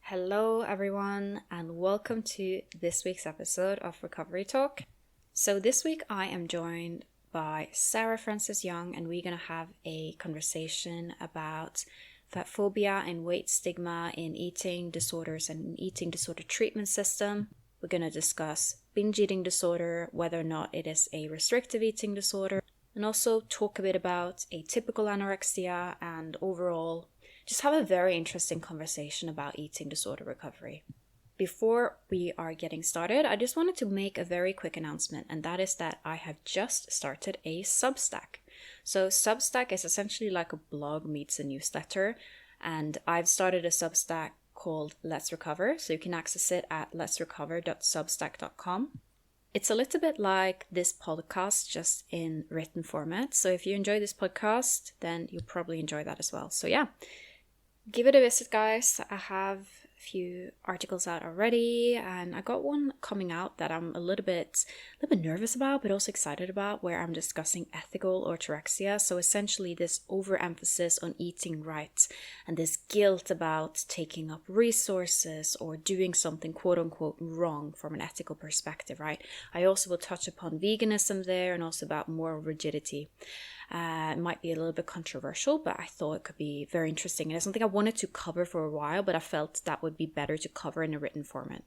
Hello, everyone, and welcome to this week's episode of Recovery Talk. So, this week I am joined by Sarah Frances Young, and we're going to have a conversation about fatphobia and weight stigma in eating disorders and eating disorder treatment system. We're going to discuss binge eating disorder, whether or not it is a restrictive eating disorder, and also talk a bit about atypical anorexia and overall just have a very interesting conversation about eating disorder recovery. Before we are getting started, I just wanted to make a very quick announcement, and that is that I have just started a Substack. So Substack is essentially like a blog meets a newsletter, and I've started a Substack called Let's Recover, so you can access it at letsrecover.substack.com. It's a little bit like this podcast, just in written format. So if you enjoy this podcast, then you'll probably enjoy that as well. So yeah, give it a visit, guys. I have a few articles out already, and I got one coming out that I'm a little bit nervous about, but also excited about, where I'm discussing ethical orthorexia. So essentially this overemphasis on eating right and this guilt about taking up resources or doing something quote unquote wrong from an ethical perspective, right? I also will touch upon veganism there and also about moral rigidity. It might be a little bit controversial, but I thought it could be very interesting. And it's something I wanted to cover for a while, but I felt that would be better to cover in a written format.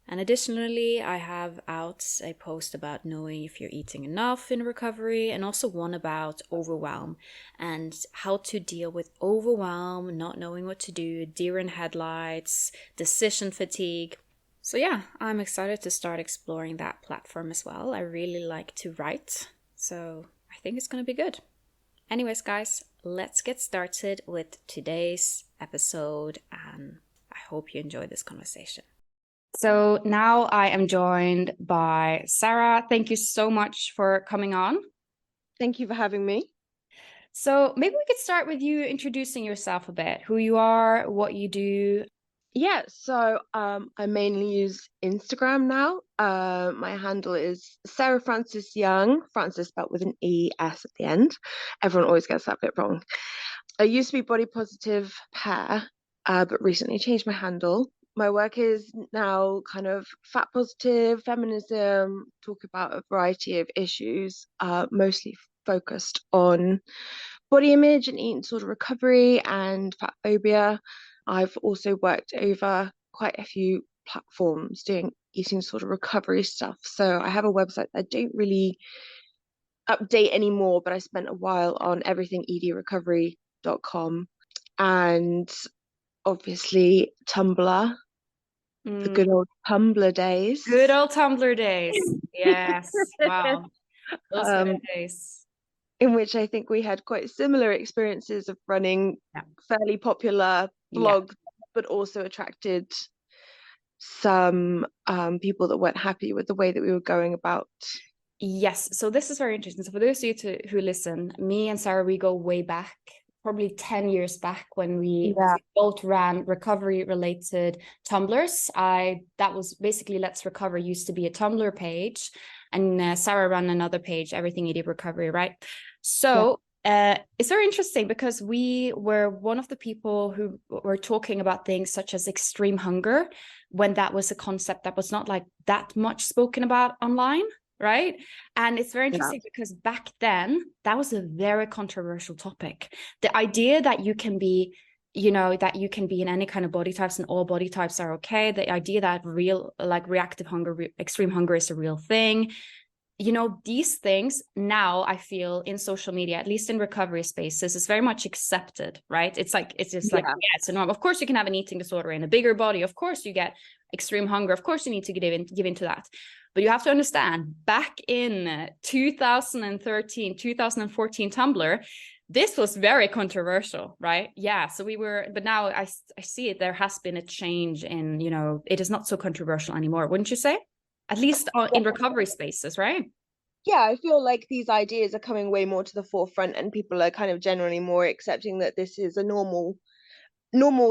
And additionally, I have out a post about knowing if you're eating enough in recovery, and also one about overwhelm and how to deal with overwhelm, not knowing what to do, deer in headlights, decision fatigue. So yeah, I'm excited to start exploring that platform as well. I really like to write, so I think it's going to be good. Anyways, guys, let's get started with today's episode, and I hope you enjoy this conversation. So now I am joined by Sarah. Thank you so much for coming on. Thank you for having me. So maybe we could start with you introducing yourself a bit, who you are, what you do. Yeah, so I mainly use Instagram now. My handle is Sarah Frances Young, Frances spelled with an E-S at the end. Everyone always gets that bit wrong. I used to be body positive pear, but recently changed my handle. My work is now kind of fat positive, feminism, talk about a variety of issues, mostly focused on body image and eating disorder recovery and fat phobia. I've also worked over quite a few platforms doing eating disorder recovery stuff. So I have a website that I don't really update anymore, but I spent a while on everythingedrecovery.com and obviously Tumblr, the good old Tumblr days. Good old Tumblr days. Yes. Wow. Those were the days. In which I think we had quite similar experiences of running fairly popular blogs, but also attracted some people that weren't happy with the way that we were going about. Yes, so this is very interesting. So for those of you who listen, me and Sarah, we go way back, probably 10 years back, when we both ran recovery-related Tumblrs. That was basically Let's Recover used to be a Tumblr page, and Sarah ran another page, Everything Eating Recovery, right? So it's very interesting because we were one of the people who were talking about things such as extreme hunger, when that was a concept that was not like that much spoken about online, right? And it's very interesting because back then that was a very controversial topic. The idea that you can be, that you can be in any kind of body types and all body types are okay. The idea that reactive hunger, extreme hunger is a real thing. These things now, I feel, in social media, at least in recovery spaces, is very much accepted, right? It's a norm. Of course you can have an eating disorder in a bigger body. Of course you get extreme hunger. Of course you need to give into that. But you have to understand, back in 2013, 2014 Tumblr, this was very controversial, right? Yeah. So but now I see it. There has been a change in, it is not so controversial anymore, wouldn't you say? At least in recovery spaces, right? Yeah, I feel like these ideas are coming way more to the forefront, and people are kind of generally more accepting that this is a normal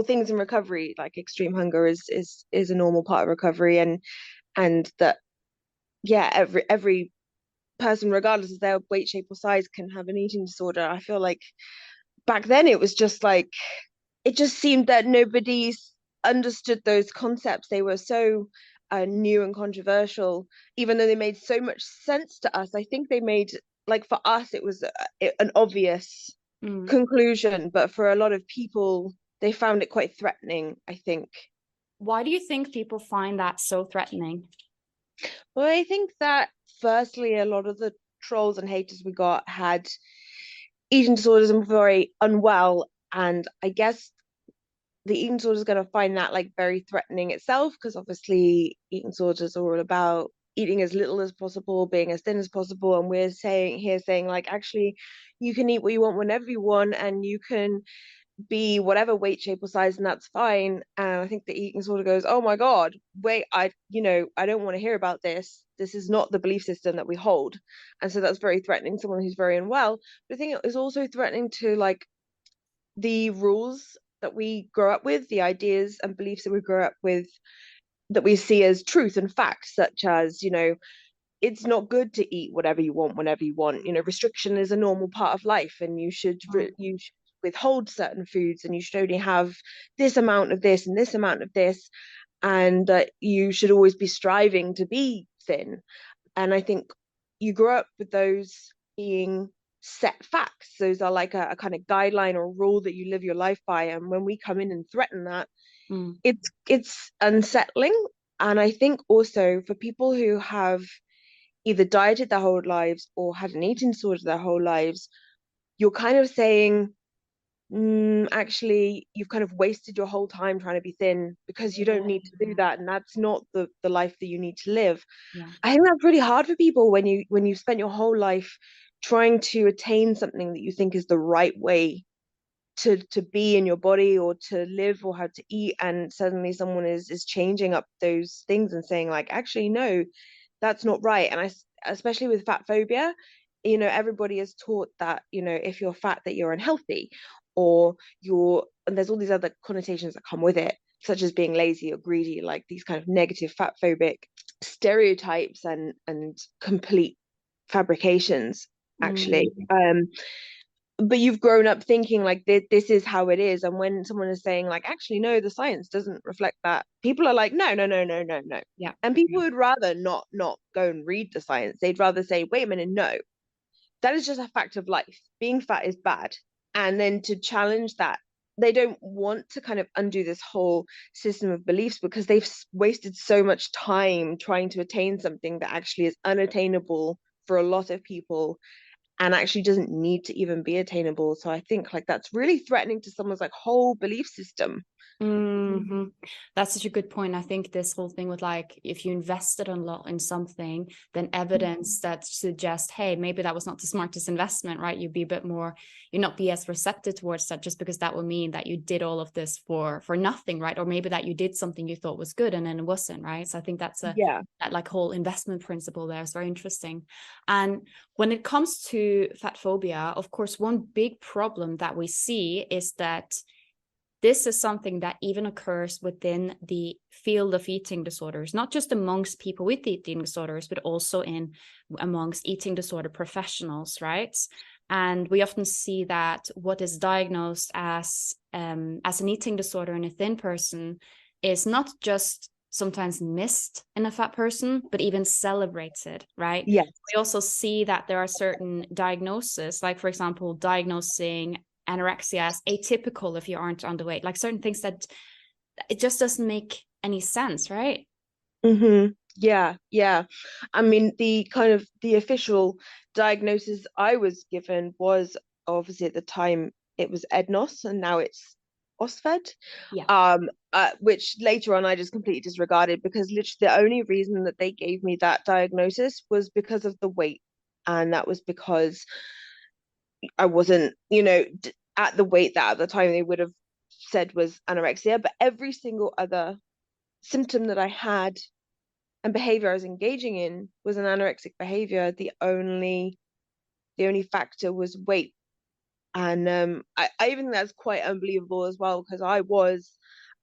things in recovery. Like extreme hunger is a normal part of recovery, and that every person, regardless of their weight, shape, or size, can have an eating disorder. I feel like back then it was just like, it just seemed that nobody's understood those concepts. They were so new and controversial, even though they made so much sense to us. I think they made, like, for us, it was an obvious Mm. conclusion, but for a lot of people, they found it quite threatening, I think. Why do you think people find that so threatening? Well, I think that firstly, a lot of the trolls and haters we got had eating disorders and were very unwell. And I guess the eating disorder is going to find that like very threatening itself, because obviously eating disorders are all about eating as little as possible, being as thin as possible. And we're saying like, actually, you can eat what you want whenever you want, and you can be whatever weight, shape, or size, and that's fine. And I think the eating disorder goes, oh my God, wait, I don't want to hear about this. This is not the belief system that we hold. And so that's very threatening, someone who's very unwell. But I think it is also threatening to like the rules that we grow up with, the ideas and beliefs that we grow up with, that we see as truth and fact, such as, it's not good to eat whatever you want whenever you want. Restriction is a normal part of life, and you should withhold certain foods, and you should only have this amount of this and this amount of this, and you should always be striving to be thin. And I think you grow up with those being set facts. Those are like a kind of guideline or rule that you live your life by. And when we come in and threaten that, Mm. it's unsettling. And I think also for people who have either dieted their whole lives or had an eating disorder their whole lives, you're kind of saying, actually, you've kind of wasted your whole time trying to be thin, because you don't need to do that, and that's not the life that you need to live. Yeah. I think that's really hard for people when you've spent your whole life trying to attain something that you think is the right way to be in your body or to live or how to eat, and suddenly someone is changing up those things and saying like, actually no, that's not right. And especially with fat phobia, everybody is taught that, if you're fat, that you're unhealthy, or and there's all these other connotations that come with it, such as being lazy or greedy, like these kind of negative fat phobic stereotypes and complete fabrications, actually. Mm. But you've grown up thinking like this is how it is, and when someone is saying like, actually no, the science doesn't reflect that, people are like, no, no, no, no, no, no. Yeah. And people would rather not go and read the science. They'd rather say, wait a minute, no, that is just a fact of life. Being fat is bad. And then to challenge that, they don't want to kind of undo this whole system of beliefs, because they've wasted so much time trying to attain something that actually is unattainable for a lot of people, and actually doesn't need to even be attainable. So I think like that's really threatening to someone's like whole belief system. Hmm. That's such a good point. I think this whole thing with like, if you invested a lot in something, then evidence that suggests, hey, maybe that was not the smartest investment, right? You'd be a bit more, you not be as receptive towards that, just because that would mean that you did all of this for nothing, right? Or maybe that you did something you thought was good and then it wasn't, right? So I think that's Yeah. that like whole investment principle there is very interesting. And when it comes to fat phobia, of course, one big problem that we see is that this is something that even occurs within the field of eating disorders, not just amongst people with eating disorders, but also amongst eating disorder professionals, right? And we often see that what is diagnosed as an eating disorder in a thin person is not just sometimes missed in a fat person, but even celebrated, right? Yes. We also see that there are certain diagnoses, like for example, diagnosing anorexia as atypical if you aren't underweight, like certain things that it just doesn't make any sense, right? Yeah, yeah. I mean, the official diagnosis I was given was, obviously at the time it was EDNOS, and now it's OSFED. Yeah. Which later on I just completely disregarded, because literally the only reason that they gave me that diagnosis was because of the weight. And that was because I wasn't, at the weight that at the time they would have said was anorexia. But every single other symptom that I had and behavior I was engaging in was an anorexic behavior. The only factor was weight. And I even think that's quite unbelievable as well, because I was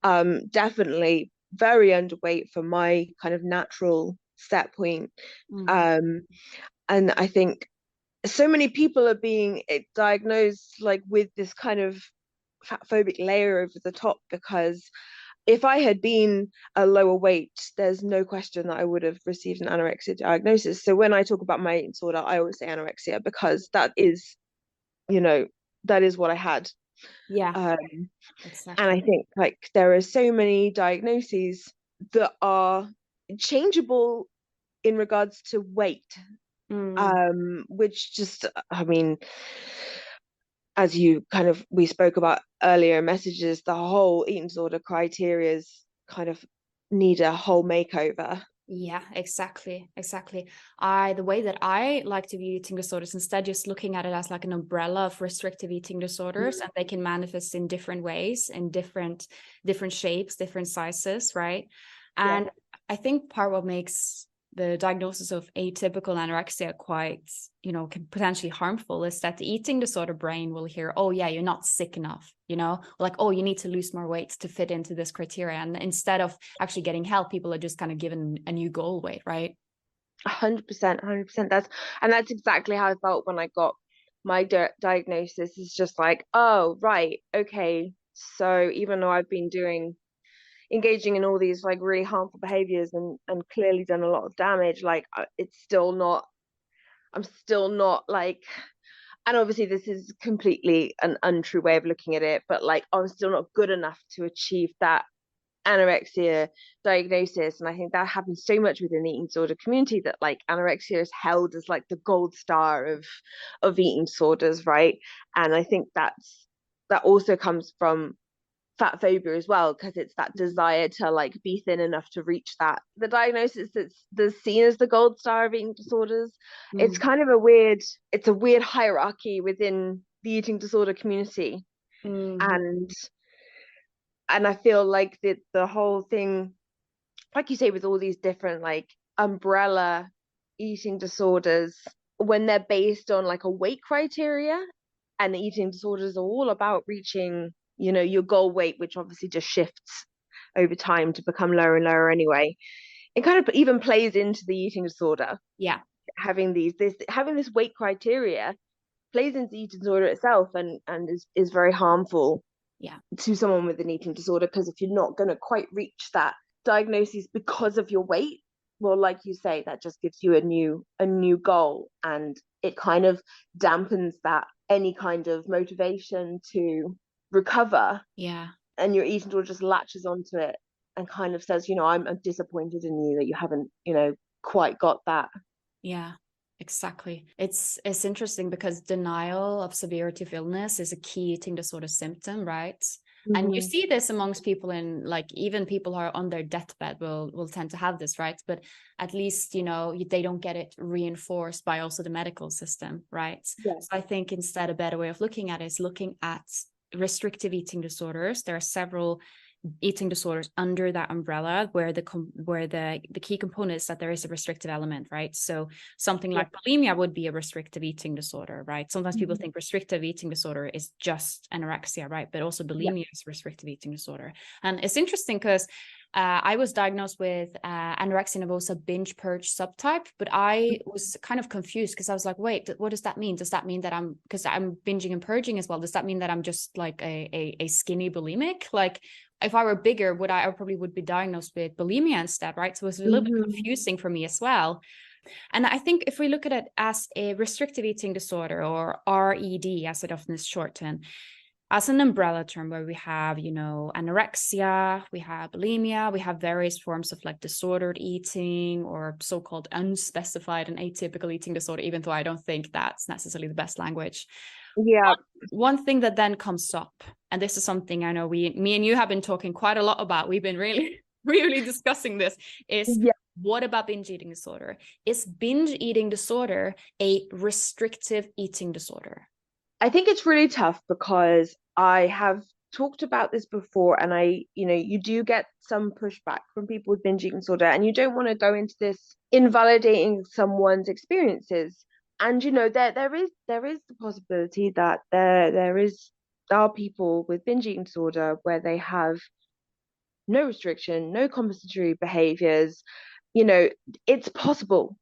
definitely very underweight for my kind of natural set point. Mm. Um, and I think so many people are being diagnosed like with this kind of fat phobic layer over the top, because if I had been a lower weight, there's no question that I would have received an anorexia diagnosis. So when I talk about my eating disorder, I always say anorexia because that is, you know, that is what I had. Yeah, Um, and I exactly. think like there are so many diagnoses that are changeable in regards to weight, Mm. which just, I mean, as you kind of we spoke about earlier in messages, the whole eating disorder criteria is kind of need a whole makeover. Yeah, exactly. Exactly. The way that I like to view eating disorders, instead just looking at it as like an umbrella of restrictive eating disorders, and they can manifest in different ways, in different shapes, different sizes, right? Yeah, And I think part what makes the diagnosis of atypical anorexia quite, can potentially harmful is that the eating disorder brain will hear, oh yeah, you're not sick enough, like, oh, you need to lose more weight to fit into this criteria. And instead of actually getting help, people are just kind of given a new goal weight, right? 100%, 100%. That's exactly how I felt when I got my diagnosis. Is just like, oh, right, okay. So even though I've been engaging in all these like really harmful behaviors and clearly done a lot of damage, like it's still not. I'm still not like, and obviously this is completely an untrue way of looking at it, but like I'm still not good enough to achieve that anorexia diagnosis. And I think that happens so much within the eating disorder community, that like anorexia is held as like the gold star of eating disorders, right? And I think that also comes from fat phobia as well, because it's that desire to like be thin enough to reach that the diagnosis that's seen as the gold star of eating disorders. It's Mm. kind of a weird hierarchy within the eating disorder community. Mm-hmm. And and I feel like the whole thing, like you say, with all these different like umbrella eating disorders, when they're based on like a weight criteria, and the eating disorders are all about reaching, your goal weight, which obviously just shifts over time to become lower and lower anyway. It kind of even plays into the eating disorder. Yeah. Having this weight criteria plays into the eating disorder itself, and is very harmful Yeah. to someone with an eating disorder, because if you're not going to quite reach that diagnosis because of your weight, well, like you say, that just gives you a new goal, and it kind of dampens that any kind of motivation to recover, Yeah. and your eating disorder just latches onto it and kind of says, I'm disappointed in you that you haven't, quite got that. Yeah, exactly. It's interesting because denial of severity of illness is a key eating disorder symptom, right? And you Mm-hmm. see this amongst people in, like, even people who are on their deathbed will tend to have this, right? But at least, they don't get it reinforced by also the medical system, right? Yeah. So I think instead a better way of looking at it is looking at restrictive eating disorders. There are several eating disorders under that umbrella where the key component is that there is a restrictive element, right? So something Yeah. like bulimia would be a restrictive eating disorder, right? Sometimes people Mm-hmm. think restrictive eating disorder is just anorexia, right? But also Yeah. bulimia is restrictive eating disorder. And it's interesting because I was diagnosed with anorexia nervosa binge purge subtype, but I was kind of confused because I was like, wait, what does that mean? Does that mean that because I'm binging and purging as well, does that mean that I'm just like a skinny bulimic? Like, if I were bigger, I probably would be diagnosed with bulimia instead, right? So it was a little bit Mm-hmm. confusing for me as well. And I think if we look at it as a restrictive eating disorder, or RED, as it often is shortened, as an umbrella term where we have, anorexia, we have bulimia, we have various forms of like disordered eating or so-called unspecified and atypical eating disorder, even though I don't think that's necessarily the best language. Yeah. One thing that then comes up, and this is something I know me and you have been talking quite a lot about, we've been really, really discussing this, is Yeah. what about binge eating disorder? Is binge eating disorder a restrictive eating disorder? I think it's really tough because I have talked about this before, and you do get some pushback from people with binge eating disorder, and you don't want to go into this invalidating someone's experiences. And there is the possibility that there are people with binge eating disorder where they have no restriction, no compensatory behaviors. You know, it's possible.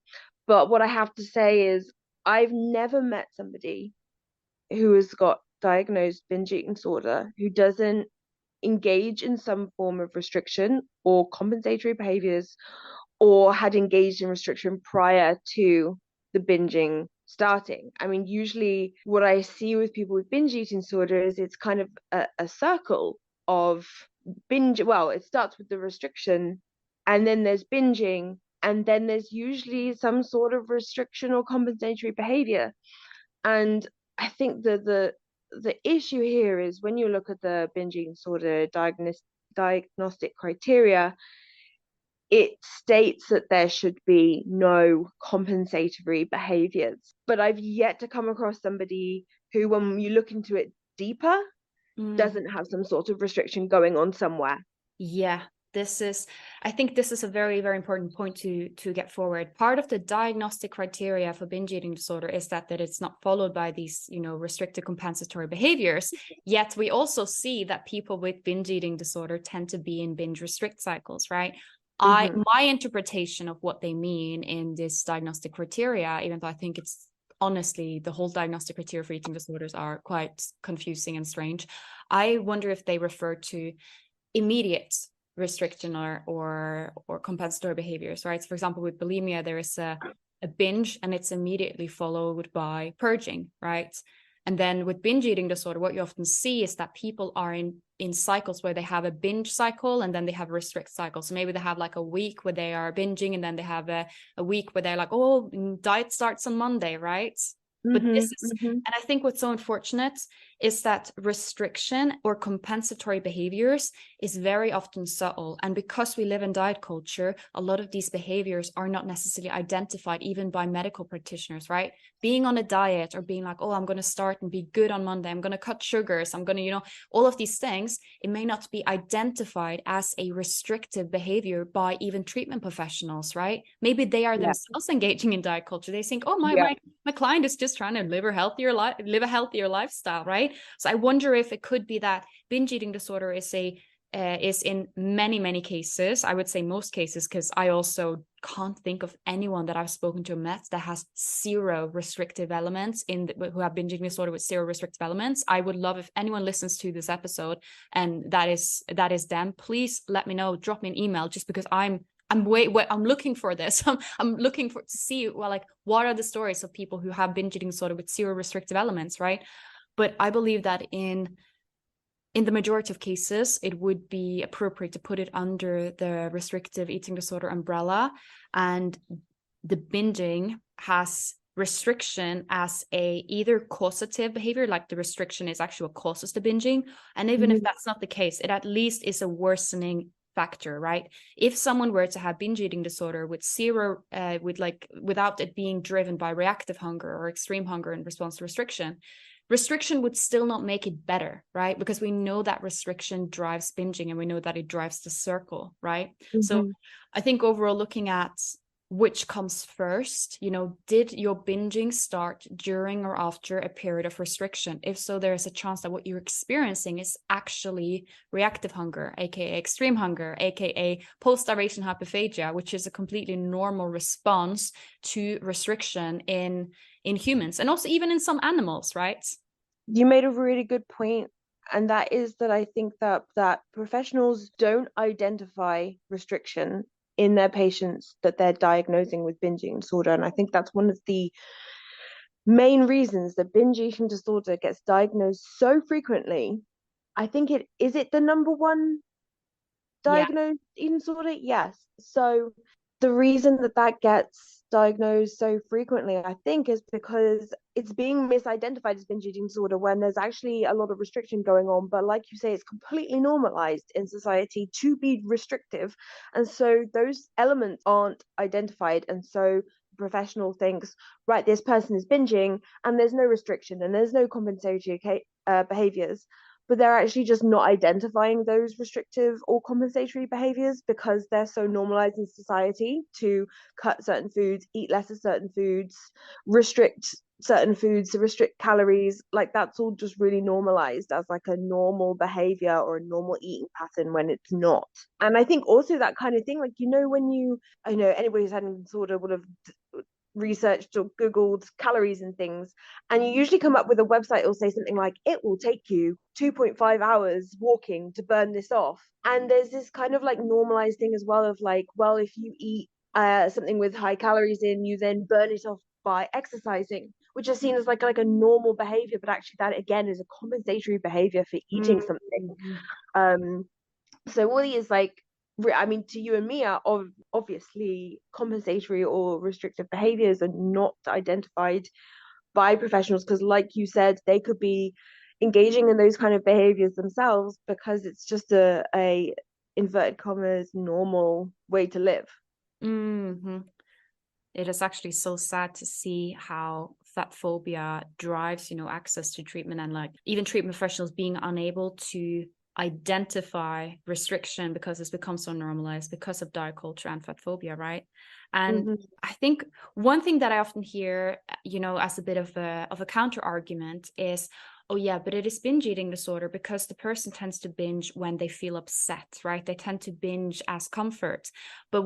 But what I have to say is I've never met somebody who has got diagnosed binge eating disorder who doesn't engage in some form of restriction or compensatory behaviors, or had engaged in restriction prior to the binging starting. I mean, usually what I see with people with binge eating disorder is it's kind of a circle of binge. Well, it starts with the restriction, and then there's binging, and then there's usually some sort of restriction or compensatory behavior. And I think the issue here is when you look at the binge eating disorder diagnostic criteria, it states that there should be no compensatory behaviors. But I've yet to come across somebody who, when you look into it deeper, doesn't have some sort of restriction going on somewhere. Yeah, I think this is a very, very important point to get forward. Part of the diagnostic criteria for binge eating disorder is that it's not followed by these, restricted compensatory behaviors. Yet we also see that people with binge eating disorder tend to be in binge restrict cycles, right? My interpretation of what they mean in this diagnostic criteria, even though I think it's honestly, the whole diagnostic criteria for eating disorders are quite confusing and strange. I wonder if they refer to immediate restriction or compensatory behaviors, right? So for example, with bulimia, there is a binge and it's immediately followed by purging, right? And then with binge eating disorder, what you often see is that people are in cycles where they have a binge cycle and then they have a restrict cycle. So maybe they have like a week where they are binging, and then they have a week where they're like, oh, diet starts on Monday, right? But this is, and I think what's so unfortunate is that restriction or compensatory behaviors is very often subtle. And because we live in diet culture, a lot of these behaviors are not necessarily identified even by medical practitioners, right? Being on a diet or being like, oh, I'm going to start and be good on Monday, I'm going to cut sugars, I'm going to, all of these things, it may not be identified as a restrictive behavior by even treatment professionals, right? Maybe they are themselves engaging in diet culture. They think, oh, my client is just trying to live a healthier lifestyle, right? So I wonder if it could be that binge eating disorder is in many cases, I would say most cases, because I also can't think of anyone that I've spoken to or met that has zero restrictive elements who have binge eating disorder with zero restrictive elements. I would love if anyone listens to this episode and that is them, please let me know, drop me an email, just because I'm looking for this. I'm looking to see, well, like, what are the stories of people who have binge eating disorder with zero restrictive elements, right? But I believe that in the majority of cases, it would be appropriate to put it under the restrictive eating disorder umbrella. And the binging has restriction as a either causative behavior, like the restriction is actually what causes the binging. And even if that's not the case, it at least is a worsening factor, right? If someone were to have binge eating disorder with zero, without it being driven by reactive hunger or extreme hunger in response to restriction would still not make it better, right? Because we know that restriction drives binging and we know that it drives the circle, right? So I think overall, looking at which comes first, did your binging start during or after a period of restriction? If so, there's a chance that what you're experiencing is actually reactive hunger, aka extreme hunger, aka post-starvation hyperphagia, which is a completely normal response to restriction in humans, and also even in some animals, right? You made a really good point, and that is that I think that professionals don't identify restriction in their patients that they're diagnosing with binge eating disorder. And I think that's one of the main reasons that binge eating disorder gets diagnosed so frequently. I think it the number one diagnosed eating disorder. Yes. So the reason that gets diagnosed so frequently, I think, is because it's being misidentified as binge eating disorder when there's actually a lot of restriction going on. But like you say, it's completely normalized in society to be restrictive. And so those elements aren't identified. And so the professional thinks, right, this person is binging and there's no restriction and there's no compensatory behaviors, but they're actually just not identifying those restrictive or compensatory behaviors because they're so normalized in society to cut certain foods, eat less of certain foods, restrict certain foods, to restrict calories. Like, that's all just really normalized as like a normal behavior or a normal eating pattern when it's not. And I think also that kind of thing, like, when I know anybody who's had an disorder would have researched or Googled calories and things, and you usually come up with a website that will say something like, it will take you 2.5 hours walking to burn this off. And there's this kind of like normalized thing as well of like, well, if you eat something with high calories in, you then burn it off by exercising, which is seen as like a normal behavior, but actually that again is a compensatory behavior for eating something. Mm-hmm. So all these like, I mean, to you and me are obviously compensatory or restrictive behaviors are not identified by professionals because, like you said, they could be engaging in those kind of behaviors themselves because it's just a inverted commas normal way to live. Mm-hmm. It is actually so sad to see how fat phobia drives, access to treatment, and like even treatment professionals being unable to identify restriction because it's become so normalized because of diet culture and fat phobia, right? And Mm-hmm. I think one thing that I often hear, as a bit of a counter argument is, oh yeah, but it is binge eating disorder because the person tends to binge when they feel upset, right? They tend to binge as comfort. But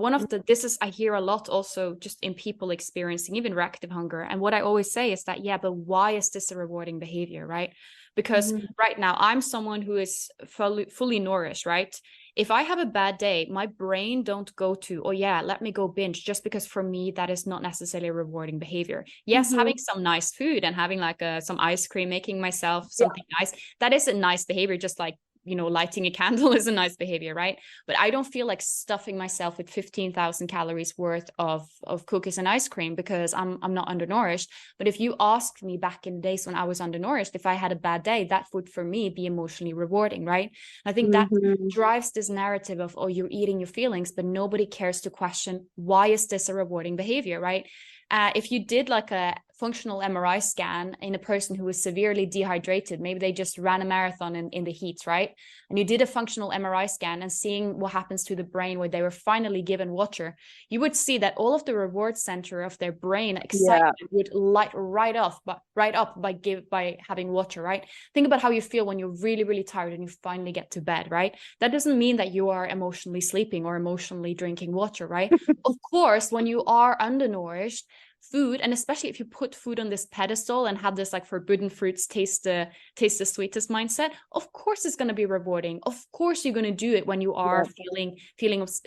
I hear a lot also just in people experiencing even reactive hunger. And what I always say is that, yeah, but why is this a rewarding behavior, right? Because Mm-hmm. right now I'm someone who is fully nourished, right? If I have a bad day, my brain don't go to, oh yeah, let me go binge, just because for me that is not necessarily a rewarding behavior. Yes, Mm-hmm. having some nice food and having like some ice cream, making myself Yeah. something nice, that is a nice behavior, just like lighting a candle is a nice behavior, right? But I don't feel like stuffing myself with 15,000 calories worth of cookies and ice cream because I'm not undernourished. But if you asked me back in the days when I was undernourished, if I had a bad day, that would for me be emotionally rewarding, right? I think that Mm-hmm. drives this narrative of, oh, you're eating your feelings, but nobody cares to question, why is this a rewarding behavior, right? If you did like a functional MRI scan in a person who was severely dehydrated, maybe they just ran a marathon in the heat, right? And you did a functional MRI scan and seeing what happens to the brain where they were finally given water, you would see that all of the reward center of their brain Yeah. excitement would light right up by having water, right? Think about how you feel when you're really, really tired and you finally get to bed, right? That doesn't mean that you are emotionally sleeping or emotionally drinking water, right? Of course, when you are undernourished, food, and especially if you put food on this pedestal and have this like forbidden fruits taste the sweetest mindset, of course it's going to be rewarding. Of course you're going to do it when you are Yeah.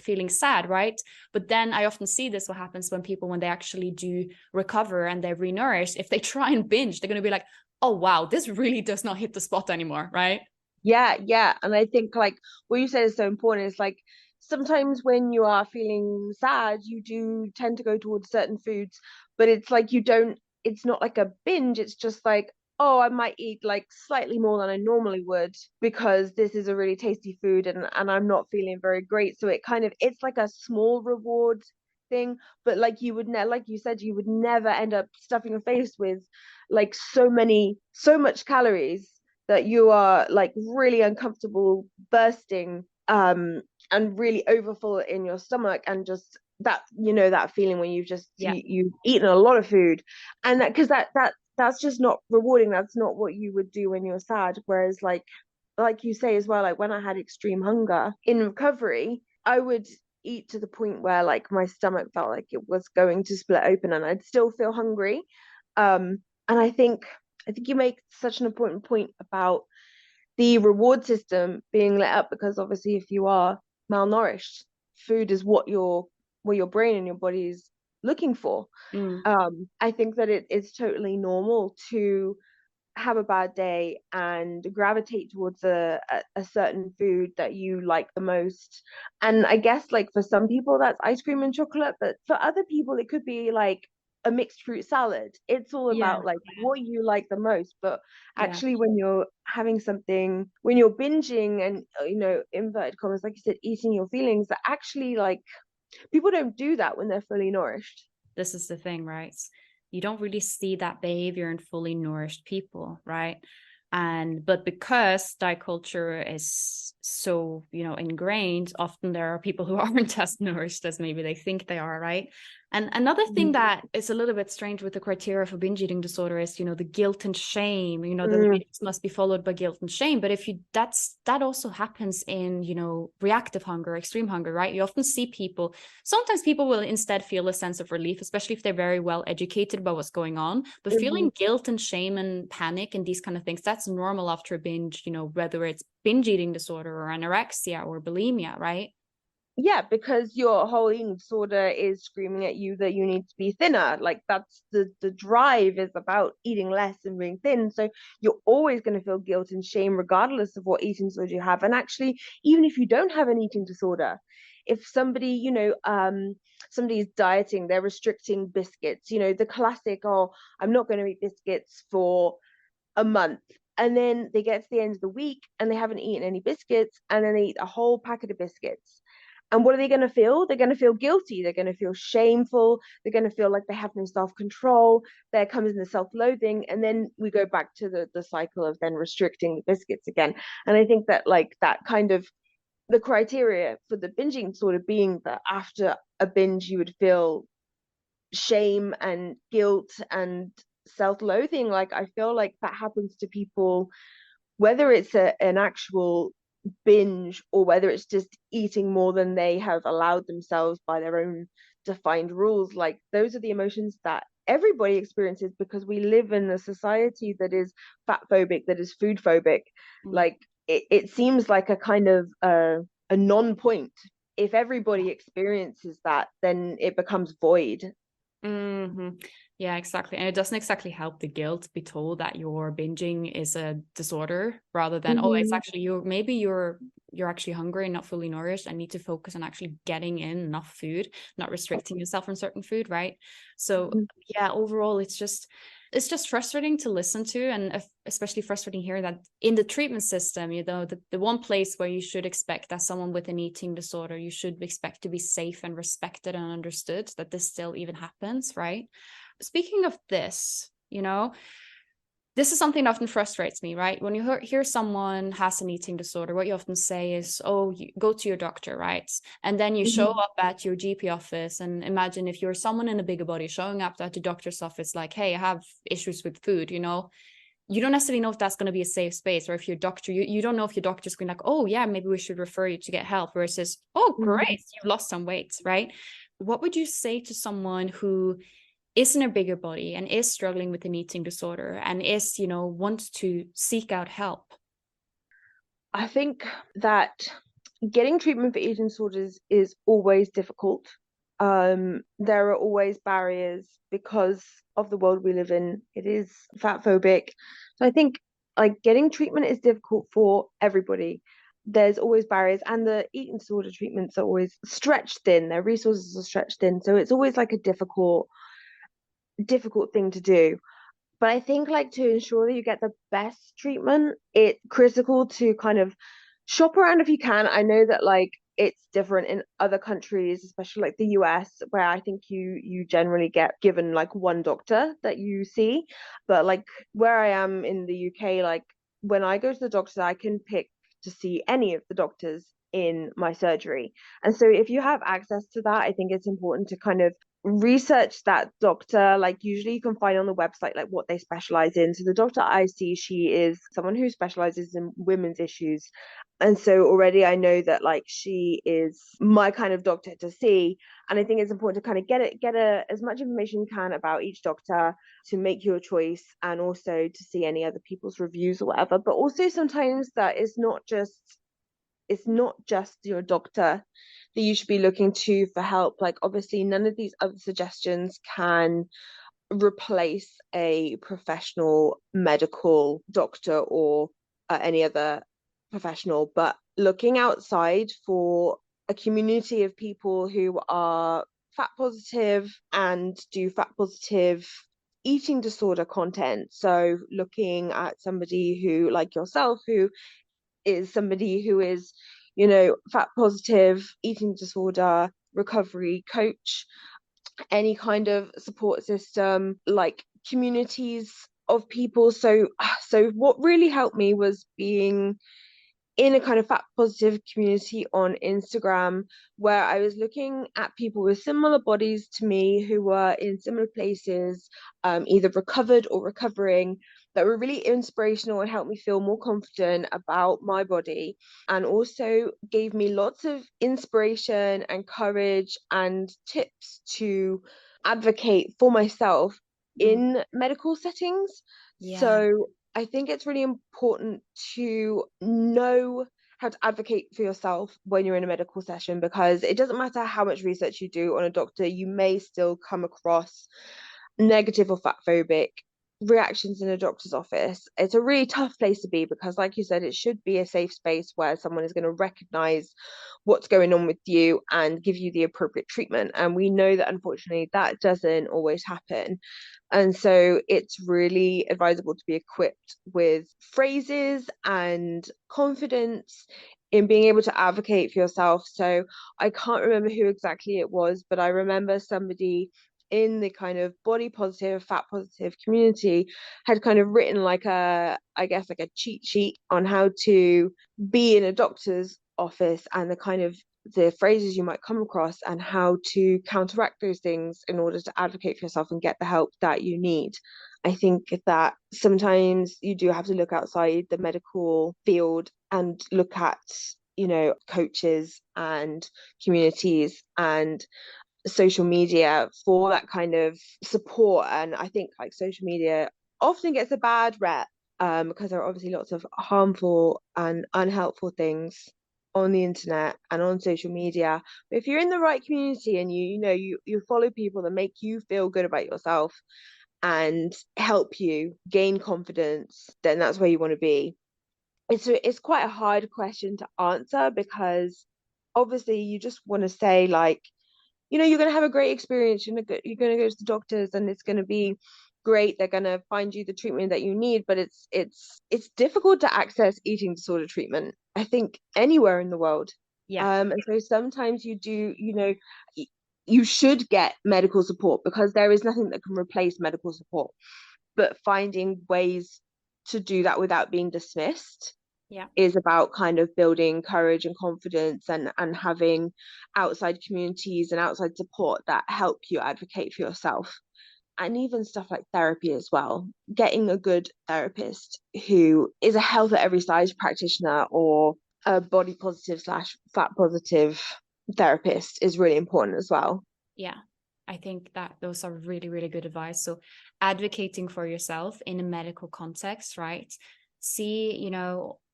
feeling sad, right? But then I often see this, what happens when they actually do recover and they're renourished, if they try and binge, they're going to be like, oh wow, this really does not hit the spot anymore, right? Yeah. And I think like what you said is so important. It's like sometimes when you are feeling sad, you do tend to go towards certain foods, but it's like it's not like a binge. It's just like, oh, I might eat like slightly more than I normally would because this is a really tasty food and I'm not feeling very great. So it's like a small reward thing, but like like you said, you would never end up stuffing your face with like so much calories that you are like really uncomfortable bursting and really overfull in your stomach and just that that feeling when Yeah. you've eaten a lot of food and that because that's just not rewarding. That's not what you would do when you're sad. Whereas like you say as well, like when I had extreme hunger in recovery, I would eat to the point where like my stomach felt like it was going to split open and I'd still feel hungry. And I think you make such an important point about the reward system being let up because obviously if you are malnourished, food is what your brain and your body is looking for. Mm. I think that it's totally normal to have a bad day and gravitate towards a certain food that you like the most. And I guess like for some people that's ice cream and chocolate, but for other people it could be like a mixed fruit salad. It's all Yeah. about like what you like the most. But Yeah. actually when you're having something, when you're binging and inverted commas, like you said, eating your feelings, that actually like people don't do that when they're fully nourished. This is the thing, right? You don't really see that behavior in fully nourished people, right? But because diet culture is so, ingrained, often there are people who aren't as nourished as maybe they think they are, right? And another thing Mhm. that is a little bit strange with the criteria for binge eating disorder is, the guilt and shame, the Mm, avoidance must be followed by guilt and shame. But if you, that also happens in, reactive hunger, extreme hunger, right? You often see people, sometimes people will instead feel a sense of relief, especially if they're very well educated about what's going on. But mhm. feeling guilt and shame and panic and these kind of things, that's normal after a binge, whether it's binge eating disorder or anorexia or bulimia, right? Yeah, because your whole eating disorder is screaming at you that you need to be thinner. Like that's the drive is about eating less and being thin. So you're always going to feel guilt and shame regardless of what eating disorder you have. And actually, even if you don't have an eating disorder, if somebody, somebody is dieting, they're restricting biscuits, the classic, oh, I'm not going to eat biscuits for a month. And then they get to the end of the week and they haven't eaten any biscuits, and then they eat a whole packet of biscuits. And what are they going to feel? They're going to feel guilty. They're going to feel shameful. They're going to feel like they have no self control. There comes in the self loathing. And then we go back to the cycle of then restricting the biscuits again. And I think that, like, that kind of the criteria for the binging sort of being that after a binge, you would feel shame and guilt and self-loathing. Like I feel like that happens to people whether it's an actual binge or whether it's just eating more than they have allowed themselves by their own defined rules. Like those are the emotions that everybody experiences because we live in a society that is fat phobic, that is food phobic. Mm. Like it seems like a kind of a non-point. If everybody experiences that, then it becomes void. Hmm. Yeah, exactly. And it doesn't exactly help the guilt be told that your binging is a disorder rather than, oh, it's Mm-hmm. actually you're actually hungry and not fully nourished. I need to focus on actually getting in enough food, not restricting yourself from certain food, right? So yeah, overall it's just frustrating to listen to, and especially frustrating here that in the treatment system, the one place where you should expect that someone with an eating disorder, you should expect to be safe and respected and understood, that this still even happens, right? Speaking of this, this is something that often frustrates me, right? When you hear someone has an eating disorder, what you often say is, oh, you go to your doctor, right? And then you show Mm-hmm. up at your GP office, and imagine if you're someone in a bigger body showing up at the doctor's office like, hey, I have issues with food, you don't necessarily know if that's going to be a safe space, or if your doctor, you don't know if your doctor's going like, oh yeah, maybe we should refer you to get help, versus, oh great, Mm-hmm. you've lost some weight, right? What would you say to someone who is in a bigger body and is struggling with an eating disorder and is, wants to seek out help? I think that getting treatment for eating disorders is always difficult. There are always barriers because of the world we live in. It is fat phobic. So I think like getting treatment is difficult for everybody. There's always barriers, and the eating disorder treatments are always stretched thin. Their resources are stretched thin. So it's always like a difficult thing to do. But I think like to ensure that you get the best treatment, it's critical to kind of shop around if you can. I know that like it's different in other countries, especially like the US, where I think you generally get given like one doctor that you see. But like where I am in the UK, like when I go to the doctor, I can pick to see any of the doctors in my surgery. And so if you have access to that, I think it's important to kind of research that doctor. Like usually you can find on the website like what they specialize in. So the doctor I see, she is someone who specializes in women's issues, and so already I know that like she is my kind of doctor to see. And I think it's important to kind of get as much information you can about each doctor to make your choice, and also to see any other people's reviews or whatever. But also sometimes that it's not just your doctor that you should be looking to for help. Like obviously none of these other suggestions can replace a professional medical doctor or any other professional, but looking outside for a community of people who are fat positive and do fat positive eating disorder content. So looking at somebody who like yourself, who is somebody who is, fat positive, eating disorder, recovery coach, any kind of support system, like communities of people. So what really helped me was being in a kind of fat positive community on Instagram where I was looking at people with similar bodies to me who were in similar places, either recovered or recovering, that were really inspirational and helped me feel more confident about my body, and also gave me lots of inspiration and courage and tips to advocate for myself Mm. in medical settings. Yeah. So I think it's really important to know how to advocate for yourself when you're in a medical session, because it doesn't matter how much research you do on a doctor, you may still come across negative or fat phobic reactions in a doctor's office. It's a really tough place to be because, like you said, it should be a safe space where someone is going to recognize what's going on with you and give you the appropriate treatment. And we know that unfortunately that doesn't always happen. And so it's really advisable to be equipped with phrases and confidence in being able to advocate for yourself. So I can't remember who exactly it was, but I remember somebody in the kind of body positive, fat positive community had kind of written like I guess like a cheat sheet on how to be in a doctor's office and the phrases you might come across and how to counteract those things in order to advocate for yourself and get the help that you need. I think that sometimes you do have to look outside the medical field and look at, coaches and communities and social media for that kind of support. And I think like social media often gets a bad rep, because there are obviously lots of harmful and unhelpful things on the internet and on social media. But if you're in the right community and you follow people that make you feel good about yourself and help you gain confidence, then that's where you want to be. It's quite a hard question to answer because obviously you just want to say like, you're going to have a great experience. You're going to go to the doctors and it's going to be great. They're going to find you the treatment that you need, but it's difficult to access eating disorder treatment, I think, anywhere in the world. Yeah. And so sometimes you should get medical support because there is nothing that can replace medical support, but finding ways to do that without being dismissed Yeah. is about kind of building courage and confidence and having outside communities and outside support that help you advocate for yourself. And even stuff like therapy as well. Getting a good therapist who is a health at every size practitioner or a body positive slash fat positive therapist is really important as well. Yeah. I think that those are really, really good advice. So advocating for yourself in a medical context, right? See,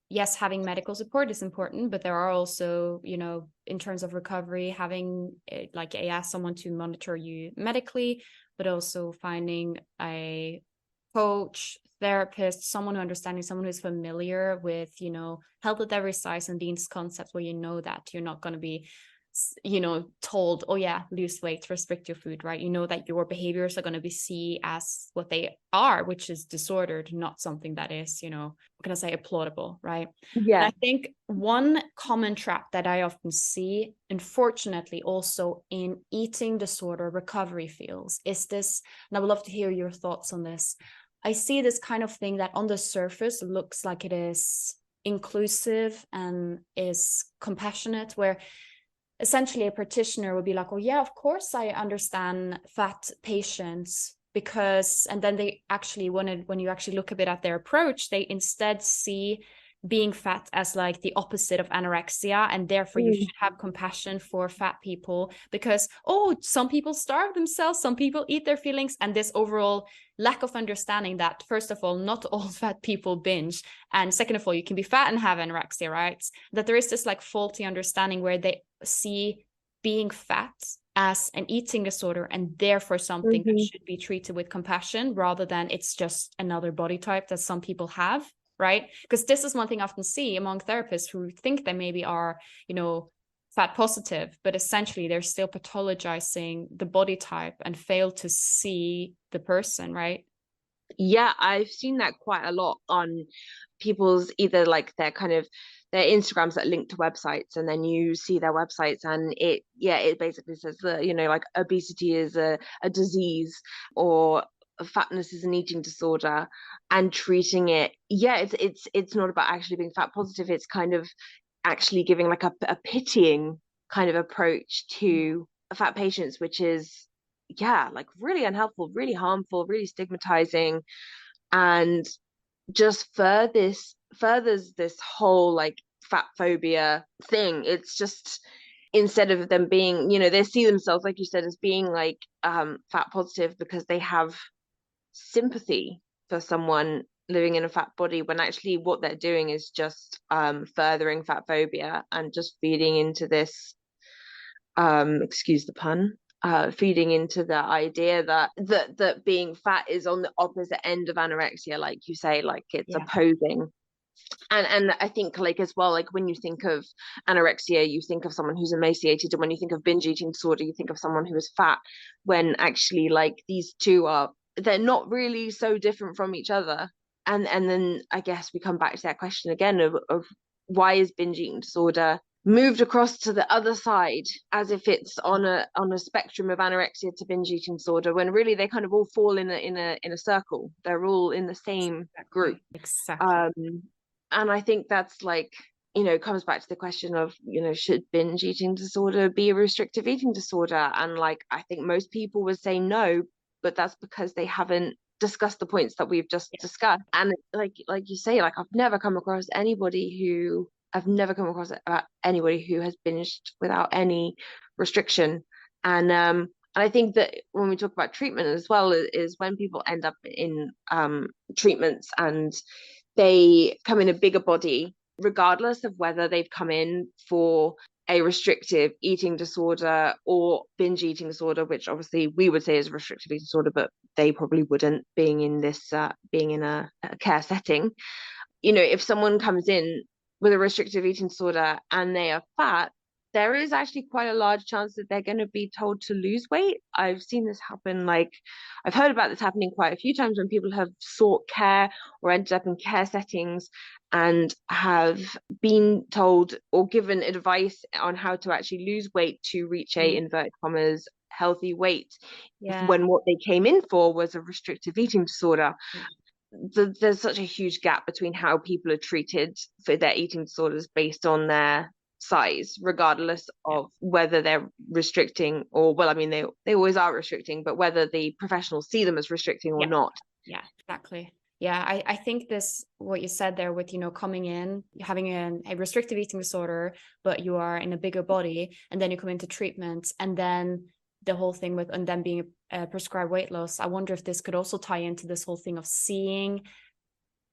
yes, having medical support is important, but there are also, in terms of recovery, having like someone to monitor you medically, but also finding a coach, therapist, someone who understands, someone who's familiar with, health at every size and these concepts where you know that you're not going to be told, oh yeah, lose weight, restrict your food, right? You know that your behaviors are going to be seen as what they are, which is disordered, not something that is, what can I say, applaudable, right? And Yeah. I think one common trap that I often see, unfortunately, also in eating disorder recovery fields is this, and I would love to hear your thoughts on this. I see this kind of thing that on the surface looks like it is inclusive and is compassionate, where essentially a practitioner would be like, oh yeah, of course I understand fat patients, because, and then they actually wanted, when you actually look a bit at their approach, they instead see being fat as like the opposite of anorexia, and therefore you should have compassion for fat people because, oh, some people starve themselves, some people eat their feelings, and this overall lack of understanding that, first of all, not all fat people binge, and second of all, you can be fat and have anorexia, right? That there is this like faulty understanding where they see being fat as an eating disorder and therefore something that should be treated with compassion rather than it's just another body type that some people have, right? Because this is one thing I often see among therapists who think they maybe are, fat positive, but essentially they're still pathologizing the body type and fail to see the person, right? Yeah, I've seen that quite a lot on people's either like their Instagrams that link to websites, and then you see their websites and it basically says that, like obesity is a disease, or fatness is an eating disorder and treating it. Yeah, it's not about actually being fat positive. It's kind of actually giving like a pitying kind of approach to fat patients, which is, yeah, like really unhelpful, really harmful, really stigmatizing, and just furthers this whole like fat phobia thing. It's just, instead of them being, they see themselves, like you said, as being like fat positive because they have sympathy for someone living in a fat body, when actually what they're doing is just furthering fat phobia and just feeding into this, excuse the pun, feeding into the idea that being fat is on the opposite end of anorexia, like you say, like it's Yeah. opposing. And I think, like, as well, like when you think of anorexia, you think of someone who's emaciated, and when you think of binge eating disorder, you think of someone who is fat, when actually like these two are, they're not really so different from each other. And then I guess we come back to that question again of why is binge eating disorder moved across to the other side as if it's on a spectrum of anorexia to binge eating disorder, when really they kind of all fall in a circle. They're all in the same group. Exactly. um and I think that's like, comes back to the question of, should binge eating disorder be a restrictive eating disorder? And like, I think most people would say no, but that's because they haven't discussed the points that we've just discussed. And like you say, like I've never come across anybody who has binged without any restriction. And I think that when we talk about treatment as well, is when people end up in treatments and they come in a bigger body, regardless of whether they've come in for a restrictive eating disorder or binge eating disorder, which obviously we would say is a restrictive eating disorder, but they probably wouldn't, being in a care setting. If someone comes in with a restrictive eating disorder and they are fat, there is actually quite a large chance that they're going to be told to lose weight. I've seen this happen. Like, I've heard about this happening quite a few times when people have sought care or ended up in care settings and have been told or given advice on how to actually lose weight to reach a, inverted commas, healthy weight, Yeah. when what they came in for was a restrictive eating disorder. There's such a huge gap between how people are treated for their eating disorders based on their size, regardless of whether they're restricting, or, well, I mean, they always are restricting, but whether the professionals see them as restricting or not. Yeah, exactly. Yeah, I think this, what you said there with, coming in, having a restrictive eating disorder, but you are in a bigger body, and then you come into treatment, and then the whole thing with, and then being prescribed weight loss. I wonder if this could also tie into this whole thing of seeing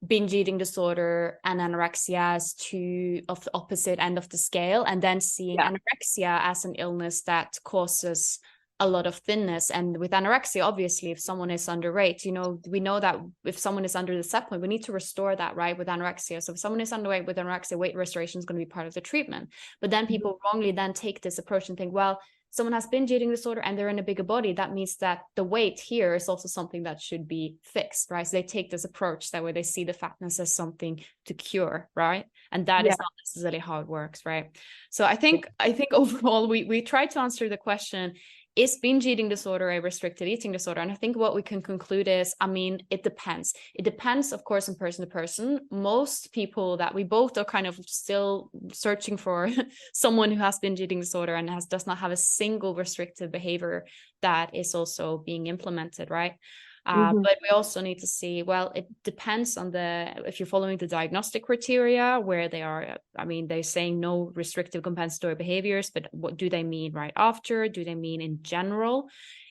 binge eating disorder and anorexia as two of the opposite end of the scale, and then seeing anorexia as an illness that causes a lot of thinness. And with anorexia, obviously, if someone is underweight, we know that if someone is under the set point, we need to restore that, right, with anorexia. So if someone is underweight with anorexia, weight restoration is going to be part of the treatment. But then people wrongly then take this approach and think, well, someone has binge eating disorder and they're in a bigger body, that means that the weight here is also something that should be fixed, right? So they take this approach that way, they see the fatness as something to cure, right? And that is not necessarily how it works, right? So I think overall we try to answer the question, is binge eating disorder a restricted eating disorder? And I think what we can conclude is, I mean, it depends. It depends, of course, on person to person. Most people that we both are kind of still searching for someone who has binge eating disorder and does not have a single restrictive behavior that is also being implemented, right? But we also need to see, well, it depends on if you're following the diagnostic criteria, where they are. I mean, they're saying no restrictive compensatory behaviors, but what do they mean right after? Do they mean in general?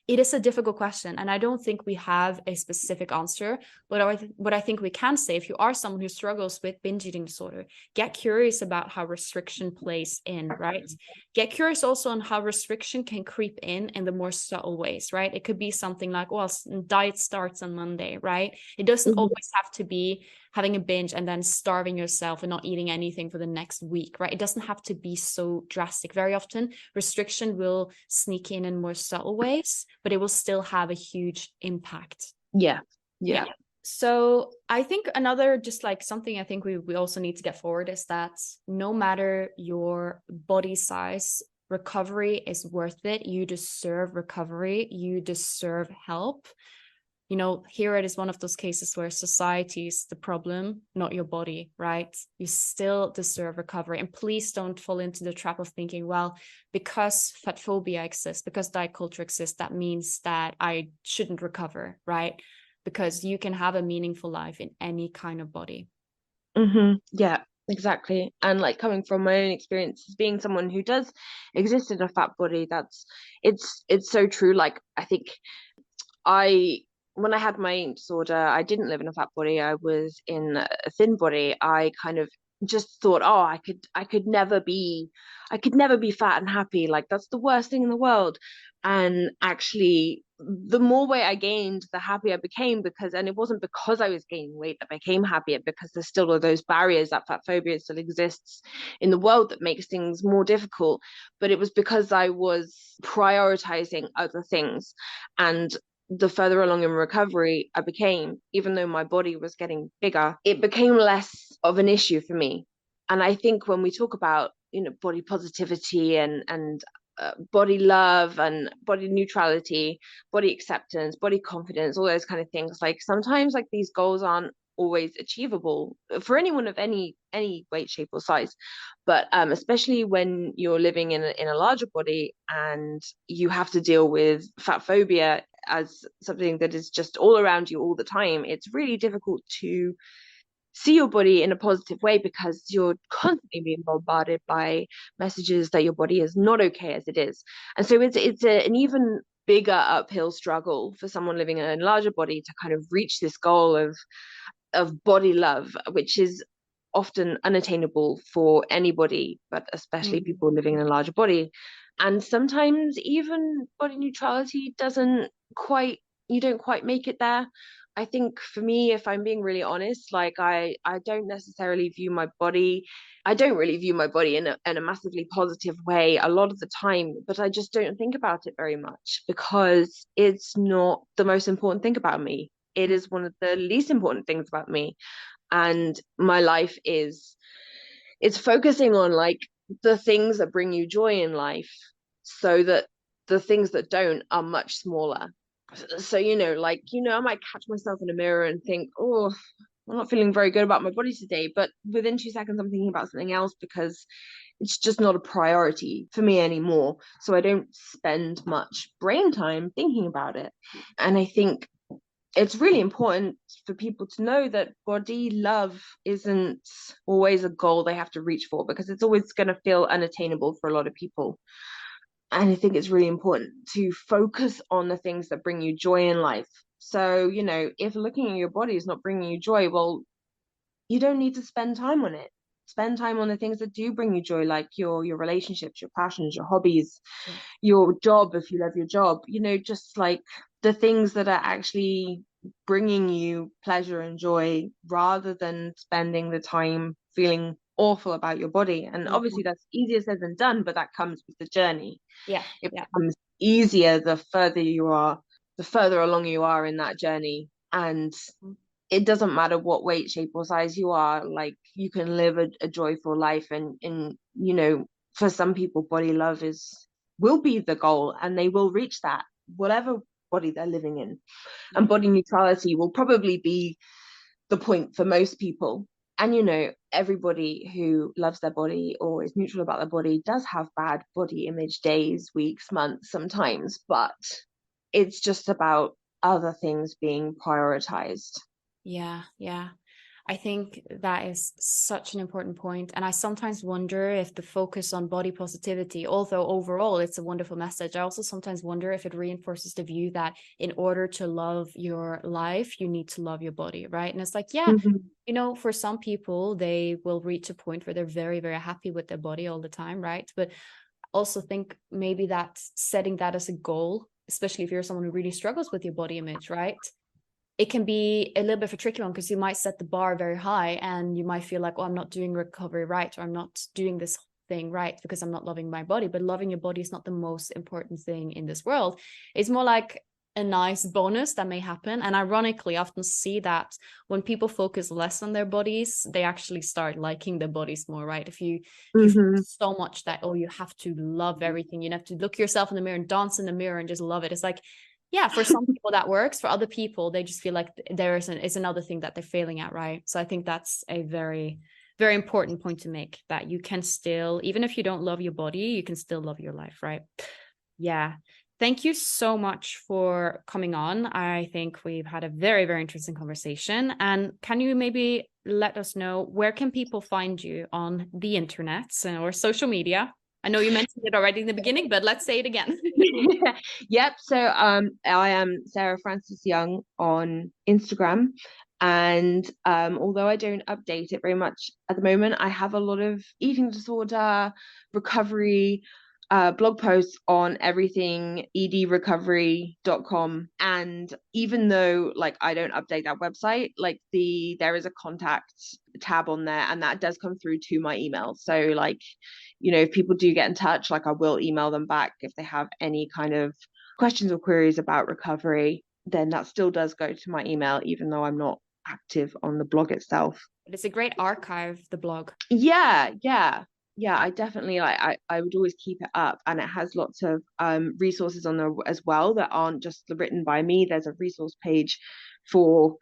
It is a difficult question, and I don't think we have a specific answer. But what I think we can say, if you are someone who struggles with binge eating disorder, get curious about how restriction plays in, right? Get curious also on how restriction can creep in the more subtle ways, right? It could be something like, well, diet starts on Monday, right? It doesn't always have to be having a binge and then starving yourself and not eating anything for the next week, right? It doesn't have to be so drastic. Very often, restriction will sneak in more subtle ways, but it will still have a huge impact. Yeah. So I think another, just like something I think we also need to get forward, is that no matter your body size, recovery is worth it. You deserve recovery. You deserve help. you know, here it is one of those cases where society is the problem, not your body, right? You still deserve recovery. And please don't fall into the trap of thinking, well, because fat phobia exists, because diet culture exists, that means that I shouldn't recover, right? Because you can have a meaningful life in any kind of body. Yeah, exactly. And like coming from my own experiences, being someone who does exist in a fat body, it's so true. Like I think I when I had my eating disorder, I didn't live in a fat body. I was in a thin body. I kind of just thought, oh, I could never be fat and happy. Like that's the worst thing in the world. And actually, the more weight I gained, the happier I became and it wasn't because I was gaining weight that I became happier, because there's still all those barriers that fat phobia still exists in the world that makes things more difficult. But it was because I was prioritizing other things. And the further along in recovery I became, even though my body was getting bigger, it became less of an issue for me. And I think when we talk about, body positivity and body love and body neutrality, body acceptance, body confidence, all those kind of things, like sometimes like these goals aren't always achievable for anyone of any weight, shape, or size. But especially when you're living in a larger body and you have to deal with fat phobia as something that is just all around you all the time, it's really difficult to see your body in a positive way because you're constantly being bombarded by messages that your body is not okay as it is. And so an even bigger uphill struggle for someone living in a larger body to kind of reach this goal of body love, which is often unattainable for anybody, but especially people living in a larger body. And sometimes even body neutrality you don't quite make it there. I think for me, if I'm being really honest, like I don't necessarily view my body, I don't really view my body in a massively positive way a lot of the time, but I just don't think about it very much because it's not the most important thing about me. It is one of the least important things about me. And my life it's focusing on like the things that bring you joy in life, so that the things that don't are much smaller. So I might catch myself in a mirror and think, oh, I'm not feeling very good about my body today, but within 2 seconds I'm thinking about something else because it's just not a priority for me anymore. So I don't spend much brain time thinking about it. And I think it's really important for people to know that body love isn't always a goal they have to reach for, because it's always going to feel unattainable for a lot of people. And I think it's really important to focus on the things that bring you joy in life. So, if looking at your body is not bringing you joy, well, you don't need to spend time on it. Spend time on the things that do bring you joy, like your relationships, your passions, your hobbies, your job, if you love your job, just like the things that are actually bringing you pleasure and joy, rather than spending the time feeling awful about your body. And obviously that's easier said than done, but that comes with the journey. It becomes easier the further along you are in that journey. And it doesn't matter what weight, shape, or size you are, like you can live a joyful life. And for some people, body love will be the goal, and they will reach that, whatever body they're living in. And body neutrality will probably be the point for most people. And everybody who loves their body or is neutral about their body does have bad body image days, weeks, months sometimes, but it's just about other things being prioritized. Yeah. I think that is such an important point. And I sometimes wonder if the focus on body positivity, although overall it's a wonderful message, I also sometimes wonder if it reinforces the view that in order to love your life, you need to love your body, right? And it's like, for some people, they will reach a point where they're very, very happy with their body all the time, right? But also think maybe that setting that as a goal, especially if you're someone who really struggles with your body image, right? It can be a little bit of a tricky one because you might set the bar very high and you might feel like, oh, I'm not doing recovery right, or I'm not doing this thing right because I'm not loving my body. But loving your body is not the most important thing in this world. It's more like a nice bonus that may happen. And ironically, I often see that when people focus less on their bodies, they actually start liking their bodies more, right? If you so much that, oh, you have to love everything, you have to look yourself in the mirror and dance in the mirror and just love it. It's like, yeah, for some people that works. For other people, they just feel like it's another thing that they're failing at, right? So I think that's a very, very important point to make, that you can still, even if you don't love your body, you can still love your life, right? Yeah. Thank you so much for coming on. I think we've had a very, very interesting conversation. And can you maybe let us know, where can people find you on the internet or social media? I know you mentioned it already in the beginning, but let's say it again. Yep. So I am Sarah Francis Young on Instagram. And although I don't update it very much at the moment, I have a lot of eating disorder, recovery, blog posts on everything edrecovery.com. And even though like I don't update that website, like there is a contact tab on there, and that does come through to my email. So like, if people do get in touch, like I will email them back if they have any kind of questions or queries about recovery. Then that still does go to my email, even though I'm not active on the blog itself. It's a great archive, the blog. Yeah, I definitely I would always keep it up, and it has lots of resources on there as well that aren't just written by me. There's a resource page for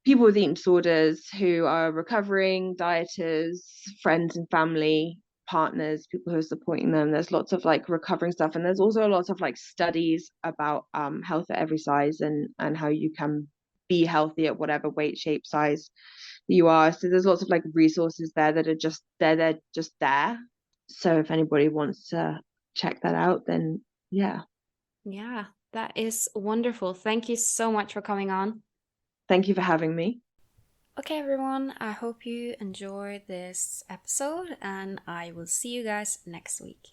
people with eating disorders who are recovering, dieters, friends and family, partners, people who are supporting them. There's lots of like recovering stuff, and there's also a lot of like studies about health at every size, and how you can be healthy at whatever weight, shape, size you are. So there's lots of like resources there that are just they're just there. So if anybody wants to check that out, then yeah. Yeah, that is wonderful. Thank you so much for coming on. Thank you for having me. Okay, everyone, I hope you enjoyed this episode, and I will see you guys next week.